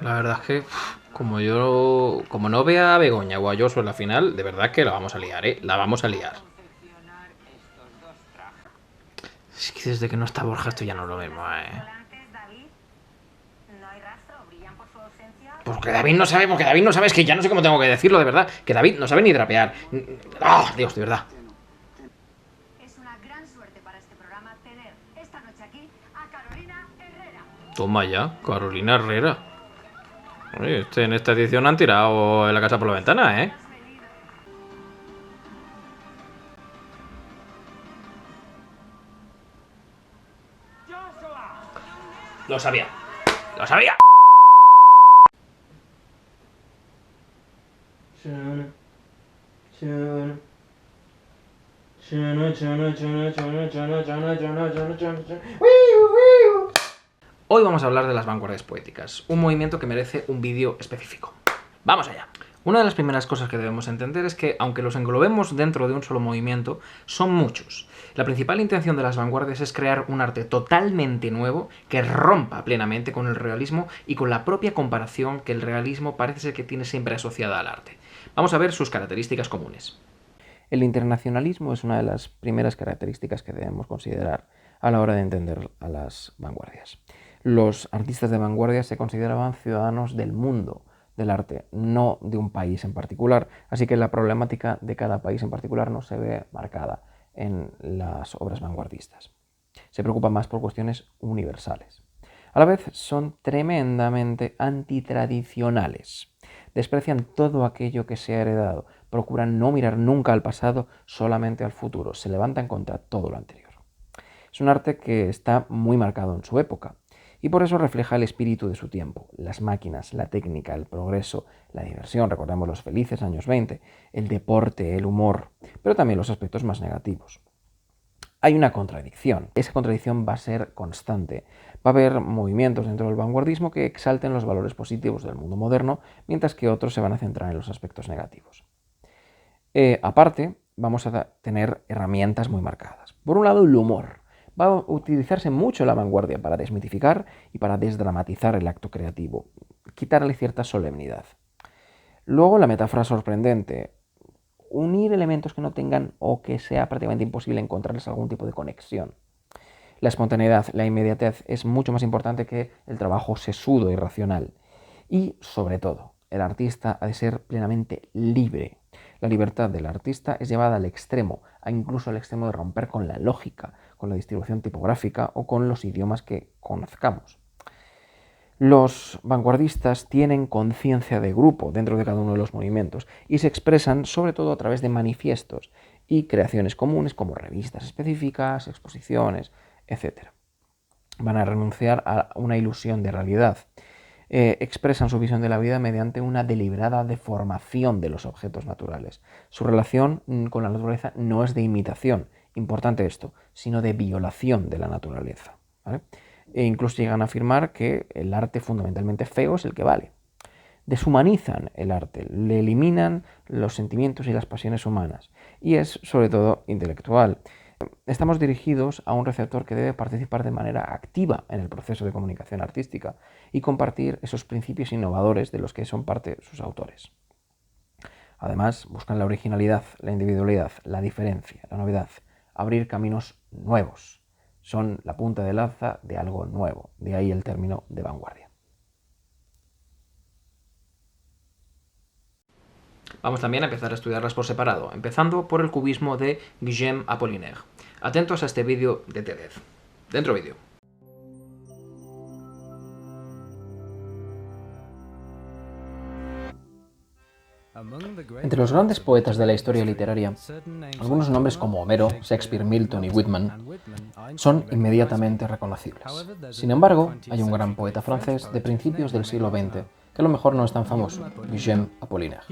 La verdad es que, como no vea a Begoña o a Josu en la final, de verdad que la vamos a liar, ¿eh? La vamos a liar. Es que desde que no está Borja esto ya no es lo mismo, ¿eh? Porque David no sabe, es que ya no sé cómo tengo que decirlo, de verdad. Que David no sabe ni drapear. ¡Ah, Dios, de verdad! Es una gran suerte para este programa tener esta noche aquí a Carolina Herrera. Toma ya, Carolina Herrera. Oye, en esta edición han tirado la casa por la ventana, ¿eh? Lo sabía. Lo sabía. Hoy vamos a hablar de las vanguardias poéticas, un movimiento que merece un vídeo específico. ¡Vamos allá! Una de las primeras cosas que debemos entender es que, aunque los englobemos dentro de un solo movimiento, son muchos. La principal intención de las vanguardias es crear un arte totalmente nuevo que rompa plenamente con el realismo y con la propia comparación que el realismo parece ser que tiene siempre asociada al arte. Vamos a ver sus características comunes. El internacionalismo es una de las primeras características que debemos considerar a la hora de entender a las vanguardias. Los artistas de vanguardia se consideraban ciudadanos del mundo del arte, no de un país en particular, así que la problemática de cada país en particular no se ve marcada en las obras vanguardistas. Se preocupa más por cuestiones universales. A la vez son tremendamente antitradicionales. Desprecian todo aquello que se ha heredado, procuran no mirar nunca al pasado, solamente al futuro, se levantan contra todo lo anterior. Es un arte que está muy marcado en su época y por eso refleja el espíritu de su tiempo, las máquinas, la técnica, el progreso, la diversión, recordemos los felices años 20, el deporte, el humor, pero también los aspectos más negativos. Hay una contradicción. Esa contradicción va a ser constante. Va a haber movimientos dentro del vanguardismo que exalten los valores positivos del mundo moderno, mientras que otros se van a centrar en los aspectos negativos. Aparte, vamos a tener herramientas muy marcadas. Por un lado, el humor. Va a utilizarse mucho la vanguardia para desmitificar y para desdramatizar el acto creativo, quitarle cierta solemnidad. Luego, la metáfora sorprendente. Unir elementos que no tengan o que sea prácticamente imposible encontrarles algún tipo de conexión. La espontaneidad, la inmediatez es mucho más importante que el trabajo sesudo y racional. Y, sobre todo, el artista ha de ser plenamente libre. La libertad del artista es llevada al extremo, incluso al extremo de romper con la lógica, con la distribución tipográfica o con los idiomas que conozcamos. Los vanguardistas tienen conciencia de grupo dentro de cada uno de los movimientos y se expresan sobre todo a través de manifiestos y creaciones comunes como revistas específicas, exposiciones, etc. Van a renunciar a una ilusión de realidad. Expresan su visión de la vida mediante una deliberada deformación de los objetos naturales. Su relación con la naturaleza no es de imitación, importante esto, sino de violación de la naturaleza, ¿vale? E incluso llegan a afirmar que el arte fundamentalmente feo es el que vale. Deshumanizan el arte, le eliminan los sentimientos y las pasiones humanas, y es sobre todo intelectual. Estamos dirigidos a un receptor que debe participar de manera activa en el proceso de comunicación artística y compartir esos principios innovadores de los que son parte sus autores. Además, buscan la originalidad, la individualidad, la diferencia, la novedad, abrir caminos nuevos. Son la punta de lanza de algo nuevo, de ahí el término de vanguardia. Vamos también a empezar a estudiarlas por separado, empezando por el cubismo de Guillaume Apollinaire. Atentos a este vídeo de TED. Dentro vídeo. Entre los grandes poetas de la historia literaria, algunos nombres como Homero, Shakespeare, Milton y Whitman son inmediatamente reconocibles. Sin embargo, hay un gran poeta francés de principios del siglo XX que a lo mejor no es tan famoso, Guillaume Apollinaire.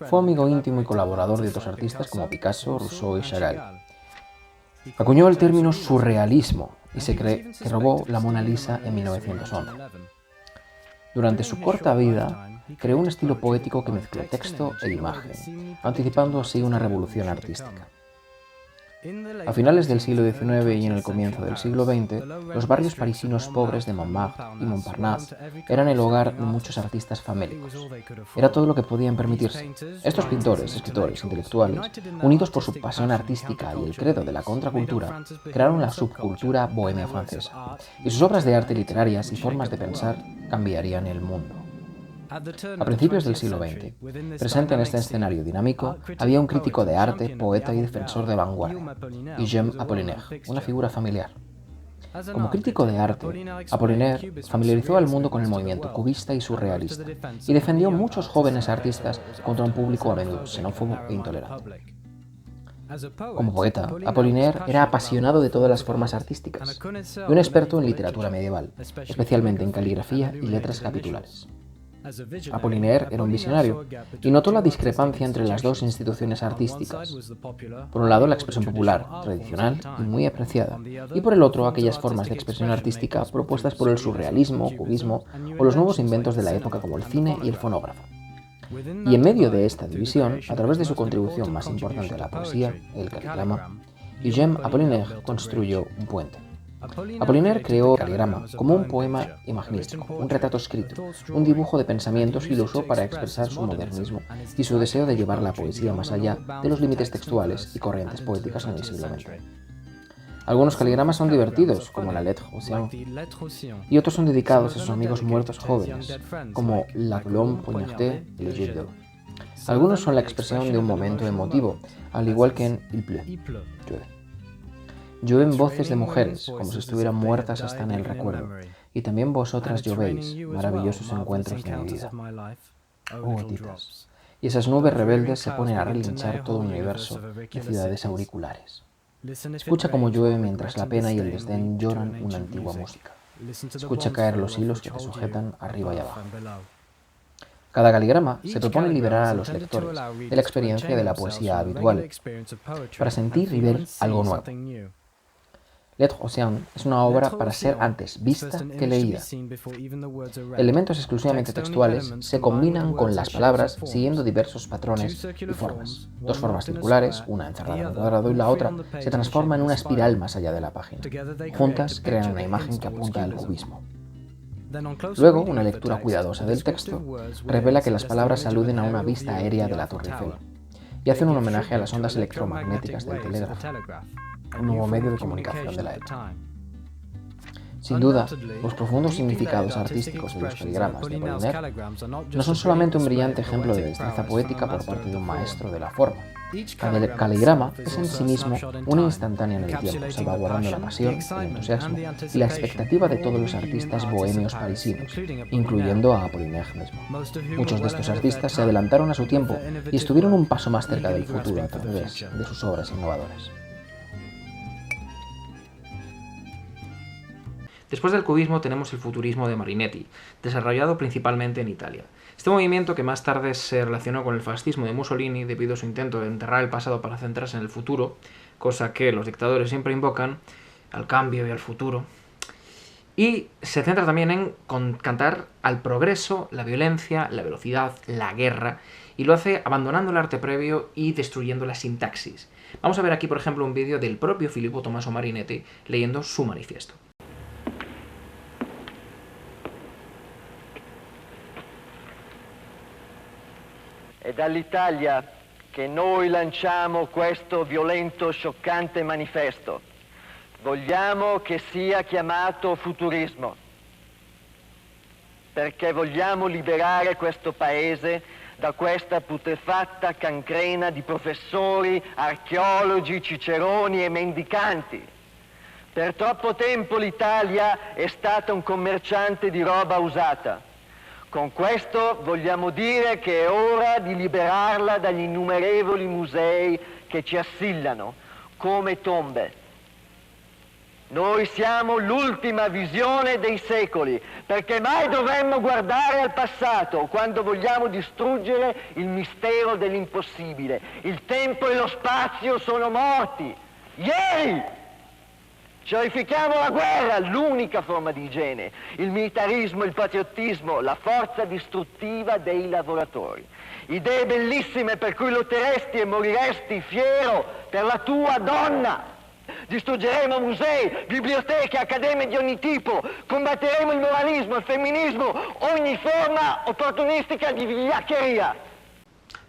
Fue amigo íntimo y colaborador de otros artistas como Picasso, Rousseau y Chagall. Acuñó el término surrealismo y se cree que robó la Mona Lisa en 1911. Durante su corta vida, creó un estilo poético que mezcló texto e imagen, anticipando así una revolución artística. A finales del siglo XIX y en el comienzo del siglo XX, los barrios parisinos pobres de Montmartre y Montparnasse eran el hogar de muchos artistas famélicos. Era todo lo que podían permitirse. Estos pintores, escritores, intelectuales, unidos por su pasión artística y el credo de la contracultura, crearon la subcultura bohemia francesa, y sus obras de arte literarias y formas de pensar cambiarían el mundo. A principios del siglo XX, presente en este escenario dinámico, había un crítico de arte, poeta y defensor de vanguardia, Eugène Apollinaire, una figura familiar. Como crítico de arte, Apollinaire familiarizó al mundo con el movimiento cubista y surrealista, y defendió muchos jóvenes artistas contra un público a menudo xenófobo e intolerante. Como poeta, Apollinaire era apasionado de todas las formas artísticas y un experto en literatura medieval, especialmente en caligrafía y letras capitulares. Apollinaire era un visionario y notó la discrepancia entre las dos instituciones artísticas. Por un lado, la expresión popular, tradicional y muy apreciada, y por el otro, aquellas formas de expresión artística propuestas por el surrealismo, cubismo o los nuevos inventos de la época como el cine y el fonógrafo. Y en medio de esta división, a través de su contribución más importante a la poesía, el caligrama, Eugène Apollinaire construyó un puente. Apollinaire creó el caligrama como un poema imaginístico, un retrato escrito, un dibujo de pensamientos y lo usó para expresar su modernismo y su deseo de llevar la poesía más allá de los límites textuales y corrientes poéticas en el siglo XX. Algunos caligramas son divertidos, como la Lettre Océan, y otros son dedicados a sus amigos muertos jóvenes, como la Colombe Poignardée y le Jet d'Eau. Algunos son la expresión de un momento emotivo, al igual que en Il pleut, llueve. Llueven voces de mujeres, como si estuvieran muertas hasta en el recuerdo, y también vosotras llovéis, maravillosos encuentros de mi vida. Oh, gotitas. Y esas nubes rebeldes se ponen a relinchar todo un universo de ciudades auriculares. Escucha cómo llueve mientras la pena y el desdén lloran una antigua música. Escucha caer los hilos que te sujetan arriba y abajo. Cada caligrama se propone liberar a los lectores de la experiencia de la poesía habitual, para sentir y ver algo nuevo. Lettre Océan es una obra para ser antes vista que leída. Elementos exclusivamente textuales se combinan con las palabras siguiendo diversos patrones y formas. Dos formas circulares, una encerrada en un cuadrado y la otra, se transforma en una espiral más allá de la página. Juntas crean una imagen que apunta al cubismo. Luego, una lectura cuidadosa del texto revela que las palabras aluden a una vista aérea de la Torre Eiffel y hacen un homenaje a las ondas electromagnéticas del telégrafo, un nuevo medio de comunicación de la época. Sin duda, los profundos significados artísticos de los caligramas de Apollinaire no son solamente un brillante ejemplo de destreza poética por parte de un maestro de la forma. Cada caligrama es en sí mismo una instantánea en el tiempo, salvaguardando la pasión, el entusiasmo y la expectativa de todos los artistas bohemios parisinos, incluyendo a Apollinaire mismo. Muchos de estos artistas se adelantaron a su tiempo y estuvieron un paso más cerca del futuro a través de sus obras innovadoras. Después del cubismo tenemos el futurismo de Marinetti, desarrollado principalmente en Italia. Este movimiento, que más tarde se relacionó con el fascismo de Mussolini debido a su intento de enterrar el pasado para centrarse en el futuro, cosa que los dictadores siempre invocan, al cambio y al futuro, y se centra también en cantar al progreso, la violencia, la velocidad, la guerra, y lo hace abandonando el arte previo y destruyendo la sintaxis. Vamos a ver aquí, por ejemplo, un vídeo del propio Filippo Tommaso Marinetti leyendo su manifiesto. È dall'Italia che noi lanciamo questo violento, scioccante manifesto. Vogliamo che sia chiamato futurismo, perché vogliamo liberare questo paese da questa putrefatta cancrena di professori, archeologi, ciceroni e mendicanti. Per troppo tempo l'Italia è stata un commerciante di roba usata. Con questo vogliamo dire che è ora di liberarla dagli innumerevoli musei che ci assillano, come tombe. Noi siamo l'ultima visione dei secoli, perché mai dovremmo guardare al passato quando vogliamo distruggere il mistero dell'impossibile. Il tempo e lo spazio sono morti. Ieri! Cerifichiamo la guerra, l'unica forma di igiene, il militarismo, il patriottismo, la forza distruttiva dei lavoratori. Idee bellissime per cui lotteresti e moriresti fiero per la tua donna. Distruggeremo musei, biblioteche, accademie di ogni tipo, combatteremo il moralismo, il femminismo, ogni forma opportunistica di vigliaccheria.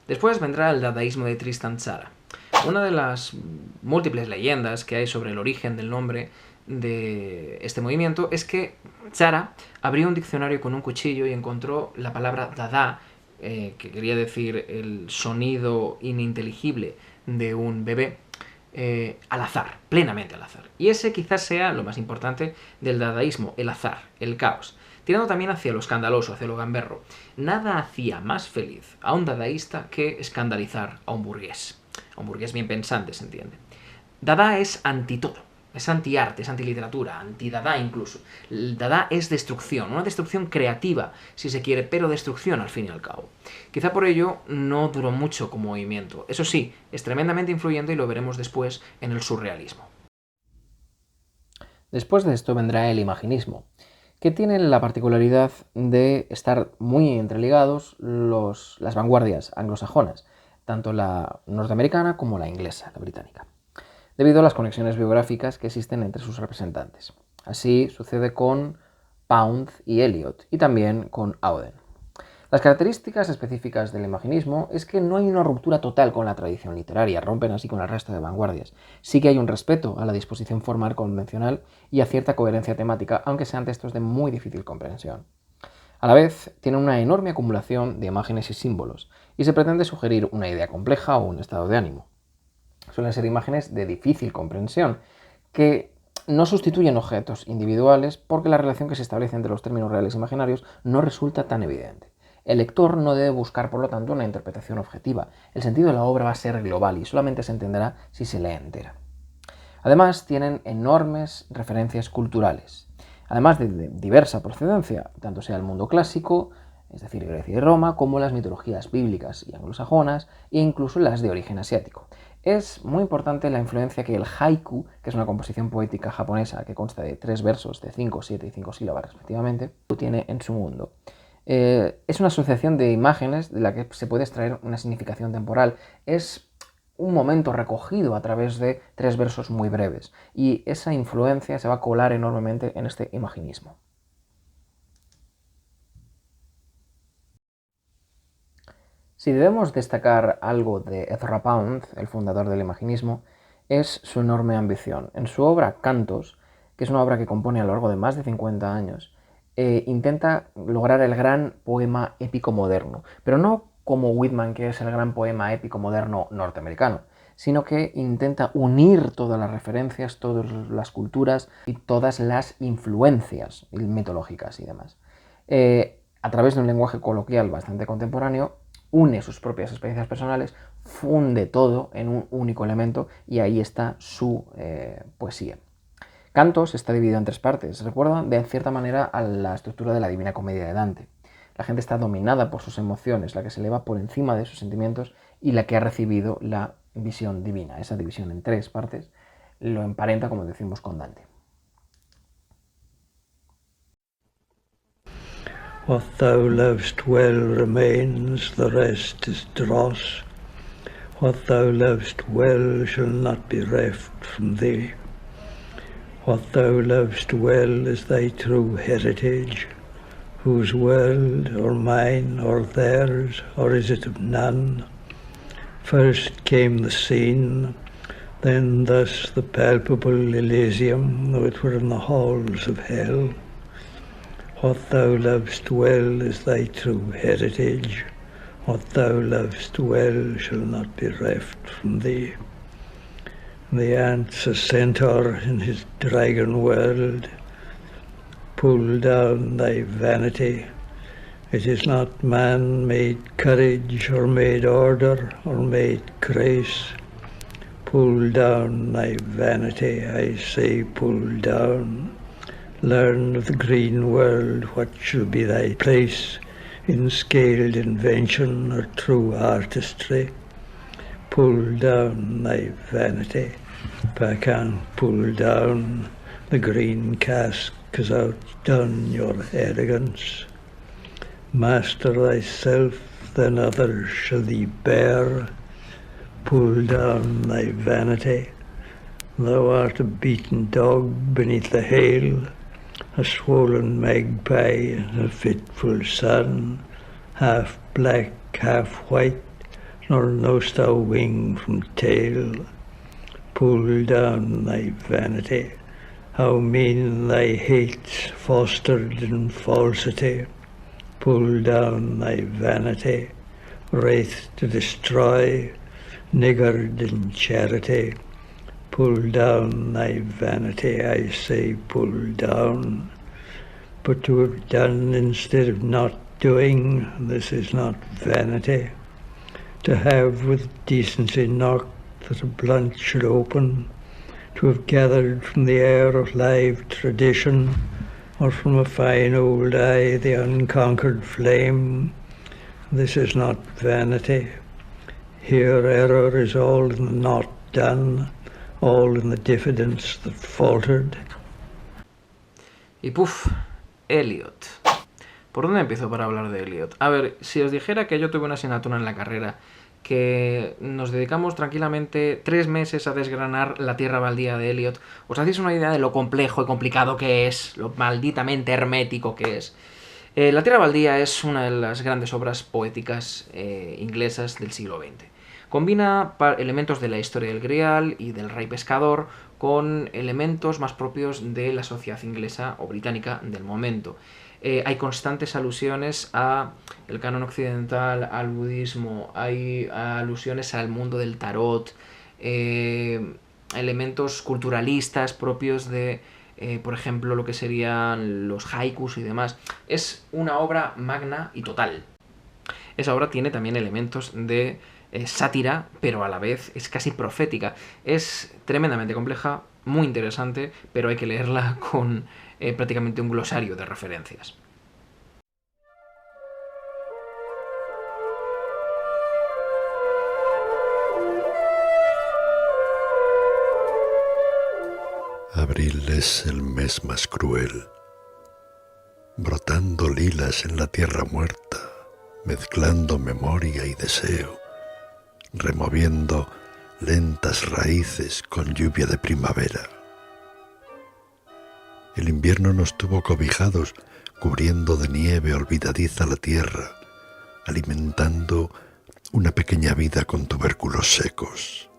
Después vendrá el dadaísmo de Tristan Tzara. Una de las múltiples leyendas que hay sobre el origen del nombre de este movimiento es que Tzara abrió un diccionario con un cuchillo y encontró la palabra dada, que quería decir el sonido ininteligible de un bebé, al azar, plenamente al azar. Y ese quizás sea lo más importante del dadaísmo, el azar, el caos. Tirando también hacia lo escandaloso, hacia lo gamberro. Nada hacía más feliz a un dadaísta que escandalizar a un burgués. A un burgués bien pensante, se entiende. Dada es anti todo. Es anti-arte, es anti-literatura, anti-dada incluso. El dada es destrucción, una destrucción creativa, si se quiere, pero destrucción al fin y al cabo. Quizá por ello no duró mucho como movimiento. Eso sí, es tremendamente influyente y lo veremos después en el surrealismo. Después de esto vendrá el imaginismo, que tiene la particularidad de estar muy entreligados las vanguardias anglosajonas, tanto la norteamericana como la inglesa, la británica, debido a las conexiones biográficas que existen entre sus representantes. Así sucede con Pound y Eliot, y también con Auden. Las características específicas del imaginismo es que no hay una ruptura total con la tradición literaria, rompen así con el resto de vanguardias. Sí que hay un respeto a la disposición formal convencional y a cierta coherencia temática, aunque sean textos de muy difícil comprensión. A la vez, tienen una enorme acumulación de imágenes y símbolos, y se pretende sugerir una idea compleja o un estado de ánimo. Suelen ser imágenes de difícil comprensión, que no sustituyen objetos individuales porque la relación que se establece entre los términos reales e imaginarios no resulta tan evidente. El lector no debe buscar, por lo tanto, una interpretación objetiva. El sentido de la obra va a ser global y solamente se entenderá si se lee entera. Además, tienen enormes referencias culturales, además de diversa procedencia, tanto sea el mundo clásico, es decir, Grecia y Roma, como las mitologías bíblicas y anglosajonas, e incluso las de origen asiático. Es muy importante la influencia que el haiku, que es una composición poética japonesa que consta de 3 versos de 5, 7 y 5 sílabas respectivamente, tiene en su mundo. Es una asociación de imágenes de la que se puede extraer una significación temporal. Es un momento recogido a través de 3 versos muy breves, y esa influencia se va a colar enormemente en este imaginismo. Si debemos destacar algo de Ezra Pound, el fundador del imaginismo, es su enorme ambición. En su obra Cantos, que es una obra que compone a lo largo de más de 50 años, intenta lograr el gran poema épico moderno, pero no como Whitman, que es el gran poema épico moderno norteamericano, sino que intenta unir todas las referencias, todas las culturas y todas las influencias mitológicas y demás. A través de un lenguaje coloquial bastante contemporáneo, une sus propias experiencias personales, funde todo en un único elemento y ahí está su poesía. Cantos está dividido en 3 partes. Recuerda de cierta manera a la estructura de la Divina Comedia de Dante. La gente está dominada por sus emociones, la que se eleva por encima de sus sentimientos y la que ha recibido la visión divina. Esa división en 3 partes lo emparenta, como decimos, con Dante. What thou lovest well remains, the rest is dross. What thou lovest well shall not be reft from thee. What thou lovest well is thy true heritage, whose world, or mine, or theirs, or is it of none? First came the seen, then thus the palpable Elysium, though it were in the halls of hell. What thou lovest well is thy true heritage. What thou lovest well shall not be reft from thee. The ant's a centaur in his dragon world. Pull down thy vanity. It is not man made courage, or made order, or made grace. Pull down thy vanity, I say pull down. Learn of the green world what shall be thy place in scaled invention or true artistry. Pull down thy vanity, Pacan, pull down. The green cask has outdone your arrogance. Master thyself, then others shall thee bear. Pull down thy vanity. Thou art a beaten dog beneath the hail, a swollen magpie in a fitful sun, half black, half white, nor know'st thou wing from tail. Pull down thy vanity. How mean thy hates fostered in falsity. Pull down thy vanity, wraith to destroy, niggard in charity. Pull down thy vanity, I say pull down. But to have done instead of not doing, this is not vanity. To have with decency knocked that a blunt should open, to have gathered from the air of live tradition, or from a fine old eye the unconquered flame, this is not vanity. Here error is all in the not done, all in the diffidence that faltered. Y puf, Eliot. ¿Por dónde empiezo para hablar de Eliot? A ver, si os dijera que yo tuve una asignatura en la carrera que nos dedicamos tranquilamente 3 meses a desgranar La tierra baldía de Eliot, os hacéis una idea de lo complejo y complicado que es, lo malditamente hermético que es. La tierra baldía es una de las grandes obras poéticas inglesas del siglo XX. Combina elementos de la historia del Grial y del rey pescador con elementos más propios de la sociedad inglesa o británica del momento. Hay constantes alusiones a el canon occidental, al budismo, hay alusiones al mundo del tarot, elementos culturalistas propios de, por ejemplo, lo que serían los haikus y demás. Es una obra magna y total. Esa obra tiene también elementos de sátira, pero a la vez es casi profética. Es tremendamente compleja, muy interesante, pero hay que leerla con prácticamente un glosario de referencias. Abril es el mes más cruel, brotando lilas en la tierra muerta, mezclando memoria y deseo, removiendo lentas raíces con lluvia de primavera. El invierno nos tuvo cobijados, cubriendo de nieve olvidadiza la tierra, alimentando una pequeña vida con tubérculos secos.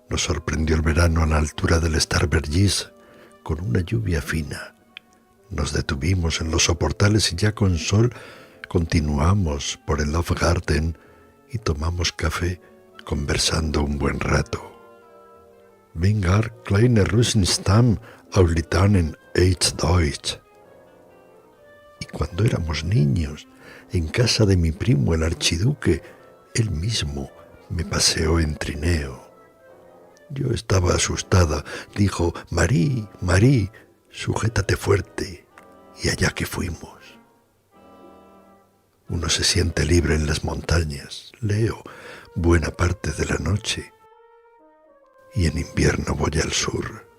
Nos sorprendió el verano a la altura del Starbergis con una lluvia fina. Nos detuvimos en los soportales y ya con sol continuamos por el Love Garden y tomamos café conversando un buen rato. Vingar kleine Russenstamm aus Litanen H. Deutsch. Y cuando éramos niños, en casa de mi primo el archiduque, él mismo me paseó en trineo. Yo estaba asustada, dijo, Marí, Marí, sujétate fuerte, y allá que fuimos. Uno se siente libre en las montañas, leo buena parte de la noche, y en invierno voy al sur.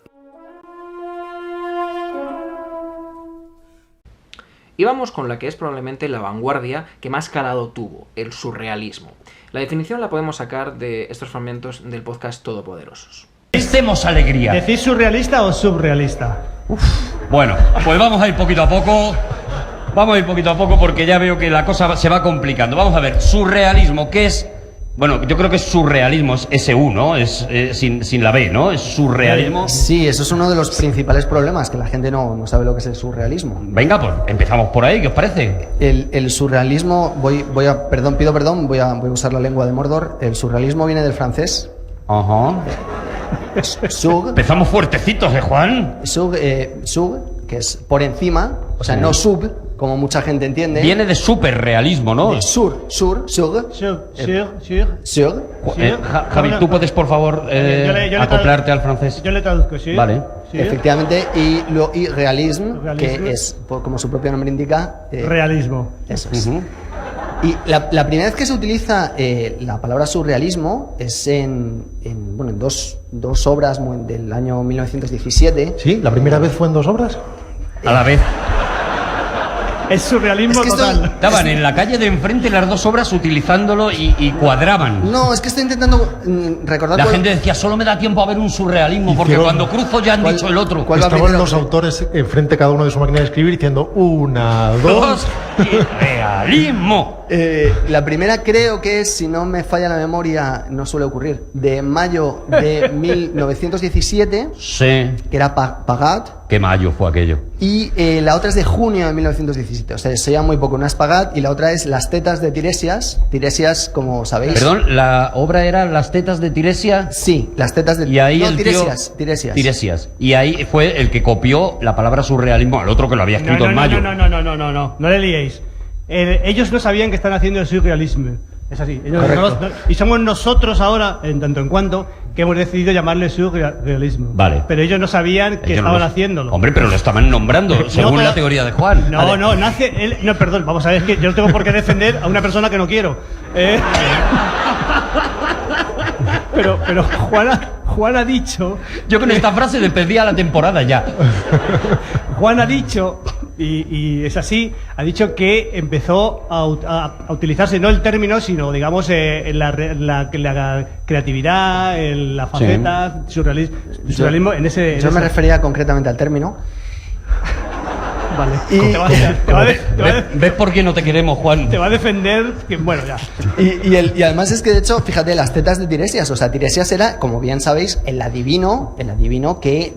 Y vamos con la que es probablemente la vanguardia que más calado tuvo, el surrealismo. La definición la podemos sacar de estos fragmentos del podcast Todopoderosos. Demos alegría. ¿Decís surrealista o subrealista? Bueno, pues vamos a ir poquito a poco. Vamos a ir poquito a poco porque ya veo que la cosa se va complicando. Vamos a ver, surrealismo, ¿qué es? Bueno, yo creo que es surrealismo, es SU, ¿no? Es sin la B, ¿no? Es surrealismo. Sí, eso es uno de los principales problemas, que la gente no sabe lo que es el surrealismo. Venga, pues empezamos por ahí, ¿qué os parece? El surrealismo, pido perdón, voy a usar la lengua de Mordor. El surrealismo viene del francés. Ajá. Empezamos fuertecitos, Juan? Sub, que es por encima, o sea, sí. No sub, como mucha gente entiende. Viene de superrealismo, ¿no? De sur. Javi, ¿tú puedes, por favor, acoplarte al francés? Yo le traduzco, sí. Vale. Efectivamente, y realismo, que es, como su propio nombre indica... realismo. Eso es. Y la primera vez que se utiliza la palabra surrealismo es en dos obras del año 1917. ¿Sí? ¿La primera vez fue en 2 obras? A la vez. Es surrealismo total. Estaban en la calle de enfrente las 2 obras utilizándolo y cuadraban. No, es que estoy intentando recordar... La gente decía, solo me da tiempo a ver un surrealismo, porque cuando cruzo ya han dicho el otro. Estaban los autores enfrente cada uno de su máquina de escribir diciendo 1, 2... ¡Realismo! La primera creo que es, si no me falla la memoria, no suele ocurrir, de mayo de 1917, Sí. que era Pagat, ¿Qué mayo fue aquello? y la otra es de junio de 1917, o sea, se llama muy poco. Una es Pagat y la otra es Las tetas de Tiresias. Tiresias, como sabéis... Perdón, ¿la obra era Las tetas de Tiresia? Sí, Las tetas de... Y ahí no, el Tiresias, tío... Tiresias. Y ahí fue el que copió la palabra surrealismo al otro que lo había escrito en mayo. No le liéis. Ellos no sabían que están haciendo el surrealismo. Es así. Y somos nosotros ahora, en tanto en cuanto, que hemos decidido llamarle surrealismo. Vale. Pero ellos no sabían que estaban haciéndolo. Hombre, pero lo estaban nombrando, según la teoría de Juan. No, perdón, vamos a ver, es que yo no tengo por qué defender a una persona que no quiero. Pero Juan ha dicho... Yo con esta frase despedía la temporada ya. Juan ha dicho, y es así, ha dicho que empezó a utilizarse no el término, sino, digamos, la creatividad, la faceta, surrealismo en ese... Yo me refería concretamente al término. Vale. ¿Ves por qué no te queremos, Juan? Te va a defender, que bueno, ya. Y además es que, de hecho, fíjate, las tetas de Tiresias. O sea, Tiresias era, como bien sabéis, el adivino que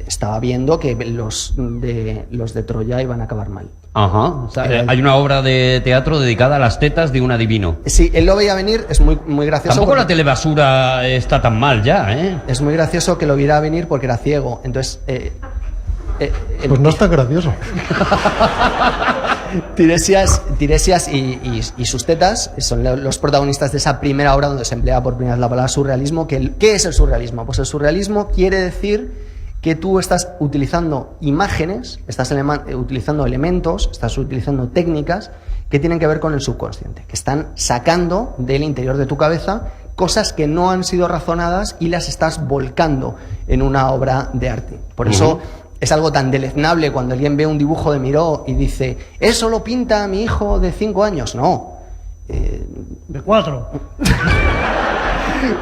estaba viendo que los de Troya iban a acabar mal. Ajá. O sea, hay una obra de teatro dedicada a las tetas de un adivino. Sí, él lo veía venir, es muy gracioso. Tampoco la telebasura está tan mal ya, ¿eh? Es muy gracioso que lo viera venir porque era ciego. Entonces... pues no es tan gracioso. Tiresias y sus tetas son los protagonistas de esa primera obra donde se emplea por primera vez la palabra surrealismo. ¿Qué es el surrealismo? Pues el surrealismo quiere decir que tú estás utilizando imágenes, estás utilizando elementos, estás utilizando técnicas que tienen que ver con el subconsciente, que están sacando del interior de tu cabeza cosas que no han sido razonadas y las estás volcando en una obra de arte. Por eso... Es algo tan deleznable cuando alguien ve un dibujo de Miró y dice, ¿eso lo pinta mi hijo de 5 años? No. De 4.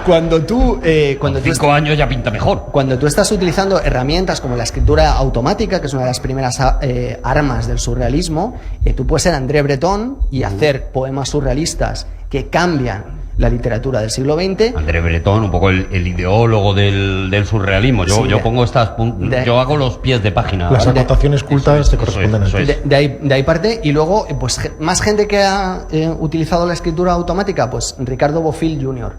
Cuando tú 5 años ya pinta mejor. Cuando tú estás utilizando herramientas como la escritura automática, que es una de las primeras armas del surrealismo, tú puedes ser André Breton y hacer poemas surrealistas que cambian la literatura del siglo XX. André Breton, un poco el ideólogo del surrealismo. Yo pongo yo hago los pies de página. Las anotaciones cultas te corresponden a ti. De ahí parte. Y luego, pues más gente que ha utilizado la escritura automática, pues Ricardo Bofill Jr.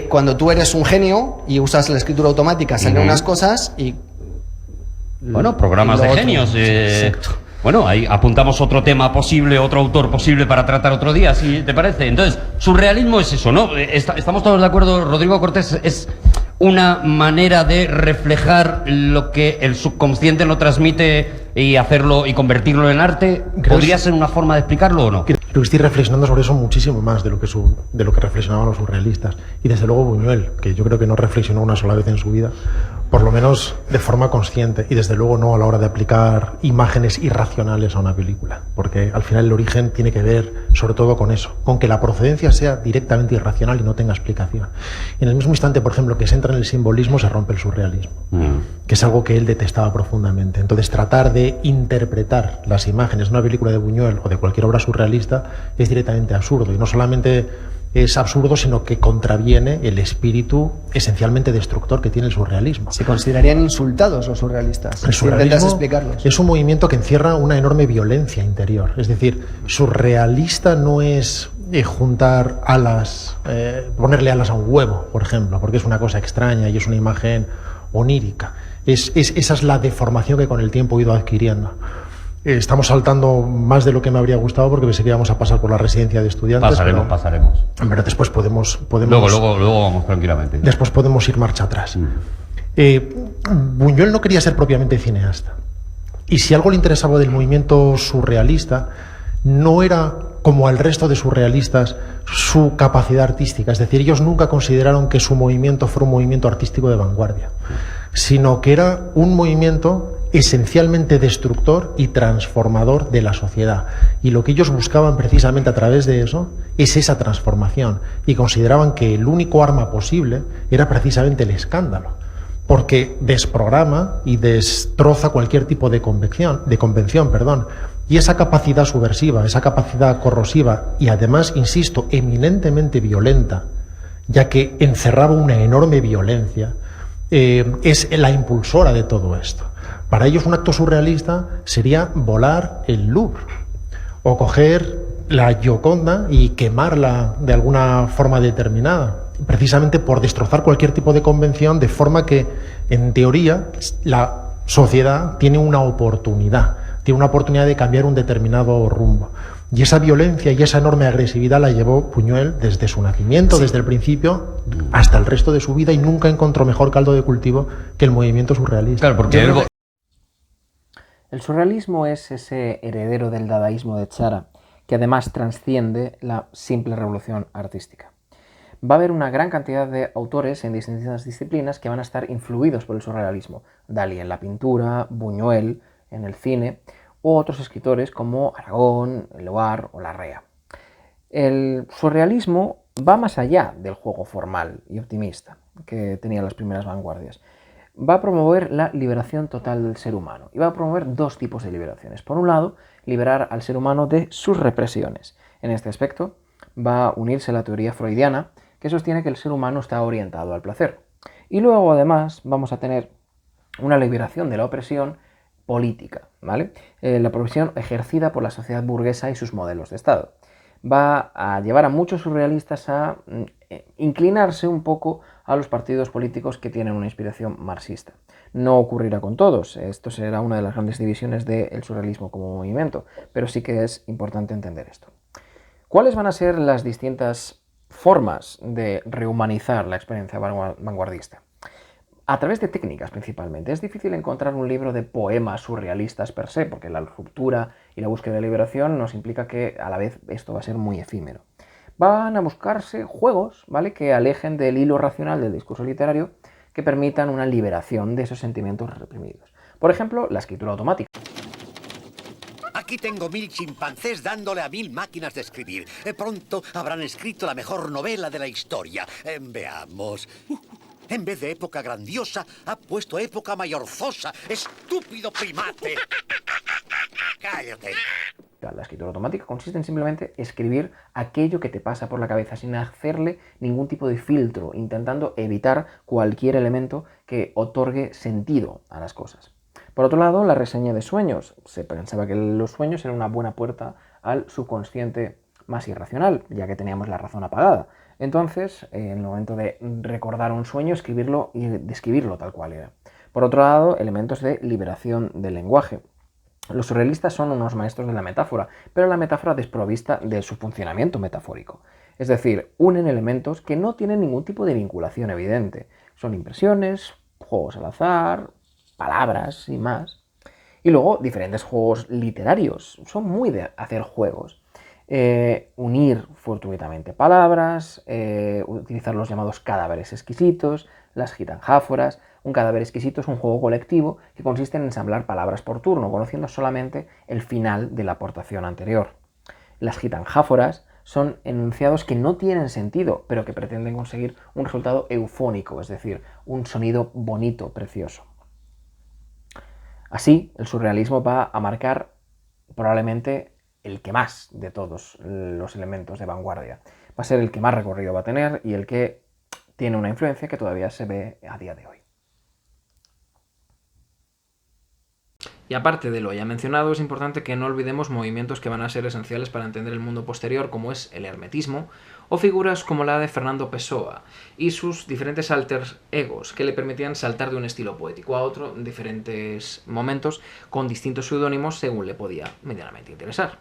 Cuando tú eres un genio y usas la escritura automática, salen unas cosas y... Bueno, programas de genios. Bueno, ahí apuntamos otro tema posible, otro autor posible para tratar otro día, si te parece. Entonces, surrealismo es eso, ¿no? Estamos todos de acuerdo, Rodrigo Cortés, es una manera de reflejar lo que el subconsciente no transmite y hacerlo y convertirlo en arte. ¿Podría ser una forma de explicarlo o no? Creo que estoy reflexionando sobre eso muchísimo más de lo que reflexionaban los surrealistas. Y desde luego Buñuel, que yo creo que no reflexionó una sola vez en su vida, por lo menos de forma consciente, y desde luego no a la hora de aplicar imágenes irracionales a una película, porque al final el origen tiene que ver sobre todo con eso, con que la procedencia sea directamente irracional y no tenga explicación. En el mismo instante, por ejemplo, que se entra en el simbolismo, se rompe el surrealismo, que es algo que él detestaba profundamente. Entonces, tratar de interpretar las imágenes de una película de Buñuel o de cualquier obra surrealista es directamente absurdo, y no solamente es absurdo, sino que contraviene el espíritu esencialmente destructor que tiene el surrealismo. Se considerarían insultados los surrealistas. El surrealismo explicarlos. Es un movimiento que encierra una enorme violencia interior. Es decir, surrealista no es juntar alas, ponerle alas a un huevo, por ejemplo, porque es una cosa extraña y es una imagen onírica. Esa es la deformación que con el tiempo he ido adquiriendo. Estamos saltando más de lo que me habría gustado porque pensé que íbamos a pasar por la residencia de estudiantes. Pasaremos. Pero después podemos luego vamos tranquilamente. Después podemos ir marcha atrás. Buñuel no quería ser propiamente cineasta. Y si algo le interesaba del movimiento surrealista no era, como al resto de surrealistas, su capacidad artística. Es decir, ellos nunca consideraron que su movimiento fuera un movimiento artístico de vanguardia, sino que era un movimiento esencialmente destructor y transformador de la sociedad. Y lo que ellos buscaban precisamente a través de eso es esa transformación. Y consideraban que el único arma posible era precisamente el escándalo, porque desprograma y destroza cualquier tipo de convención, perdón. Y esa capacidad subversiva, esa capacidad corrosiva y además, insisto, eminentemente violenta, ya que encerraba una enorme violencia, es la impulsora de todo esto. Para ellos un acto surrealista sería volar el Louvre o coger la Gioconda y quemarla de alguna forma determinada, precisamente por destrozar cualquier tipo de convención, de forma que, en teoría, la sociedad tiene una oportunidad de cambiar un determinado rumbo. Y esa violencia y esa enorme agresividad la llevó Buñuel desde su nacimiento, desde el principio, hasta el resto de su vida, y nunca encontró mejor caldo de cultivo que el movimiento surrealista. Claro, porque el surrealismo es ese heredero del dadaísmo de Chara, que además trasciende la simple revolución artística. Va a haber una gran cantidad de autores en distintas disciplinas que van a estar influidos por el surrealismo. Dalí en la pintura, Buñuel en el cine, u otros escritores como Aragón, Eluard o Larrea. El surrealismo va más allá del juego formal y optimista que tenían las primeras vanguardias. Va a promover la liberación total del ser humano y va a promover dos tipos de liberaciones. Por un lado, liberar al ser humano de sus represiones. En este aspecto va a unirse la teoría freudiana, que sostiene que el ser humano está orientado al placer. Y luego, además, vamos a tener una liberación de la opresión política, ¿vale? La opresión ejercida por la sociedad burguesa y sus modelos de Estado. Va a llevar a muchos surrealistas a inclinarse un poco a los partidos políticos que tienen una inspiración marxista. No ocurrirá con todos, esto será una de las grandes divisiones del surrealismo como movimiento, pero sí que es importante entender esto. ¿Cuáles van a ser las distintas formas de rehumanizar la experiencia vanguardista? A través de técnicas principalmente. Es difícil encontrar un libro de poemas surrealistas per se, porque la ruptura y la búsqueda de liberación nos implica que a la vez esto va a ser muy efímero. Van a buscarse juegos, ¿vale?, que alejen del hilo racional del discurso literario, que permitan una liberación de esos sentimientos reprimidos. Por ejemplo, la escritura automática. Aquí tengo 1000 chimpancés dándole a 1000 máquinas de escribir. Pronto habrán escrito la mejor novela de la historia. Veamos. En vez de época grandiosa, ha puesto época mayorzosa. ¡Estúpido primate! ¡Cállate! La escritura automática consiste en simplemente escribir aquello que te pasa por la cabeza sin hacerle ningún tipo de filtro, intentando evitar cualquier elemento que otorgue sentido a las cosas. Por otro lado, la reseña de sueños. Se pensaba que los sueños eran una buena puerta al subconsciente más irracional, ya que teníamos la razón apagada. Entonces, en el momento de recordar un sueño, escribirlo y describirlo tal cual era. Por otro lado, elementos de liberación del lenguaje. Los surrealistas son unos maestros de la metáfora, pero la metáfora desprovista de su funcionamiento metafórico. Es decir, unen elementos que no tienen ningún tipo de vinculación evidente. Son impresiones, juegos al azar, palabras y más. Y luego, diferentes juegos literarios. Son muy de hacer juegos. Unir fortuitamente palabras, utilizar los llamados cadáveres exquisitos, las gitanjáforas. Un cadáver exquisito es un juego colectivo que consiste en ensamblar palabras por turno, conociendo solamente el final de la aportación anterior. Las gitanjáforas son enunciados que no tienen sentido, pero que pretenden conseguir un resultado eufónico, es decir, un sonido bonito, precioso. Así, el surrealismo va a marcar probablemente el que más de todos los elementos de vanguardia. Va a ser el que más recorrido va a tener y el que tiene una influencia que todavía se ve a día de hoy. Y aparte de lo ya mencionado, es importante que no olvidemos movimientos que van a ser esenciales para entender el mundo posterior, como es el hermetismo, o figuras como la de Fernando Pessoa y sus diferentes alter egos, que le permitían saltar de un estilo poético a otro en diferentes momentos, con distintos seudónimos según le podía medianamente interesar.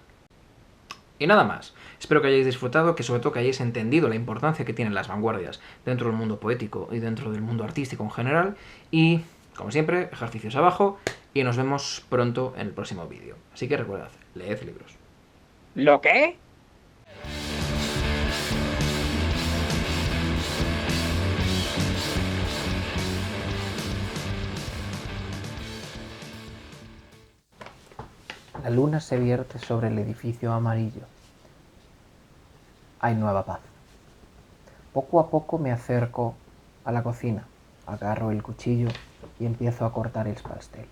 Y nada más. Espero que hayáis disfrutado, que sobre todo que hayáis entendido la importancia que tienen las vanguardias dentro del mundo poético y dentro del mundo artístico en general. Y, como siempre, ejercicios abajo y nos vemos pronto en el próximo vídeo. Así que recordad, leed libros. ¿Lo qué? La luna se vierte sobre el edificio amarillo. Hay nueva paz. Poco a poco me acerco a la cocina, agarro el cuchillo y empiezo a cortar el pastel.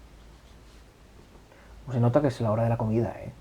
Se nota que es la hora de la comida, ¿eh?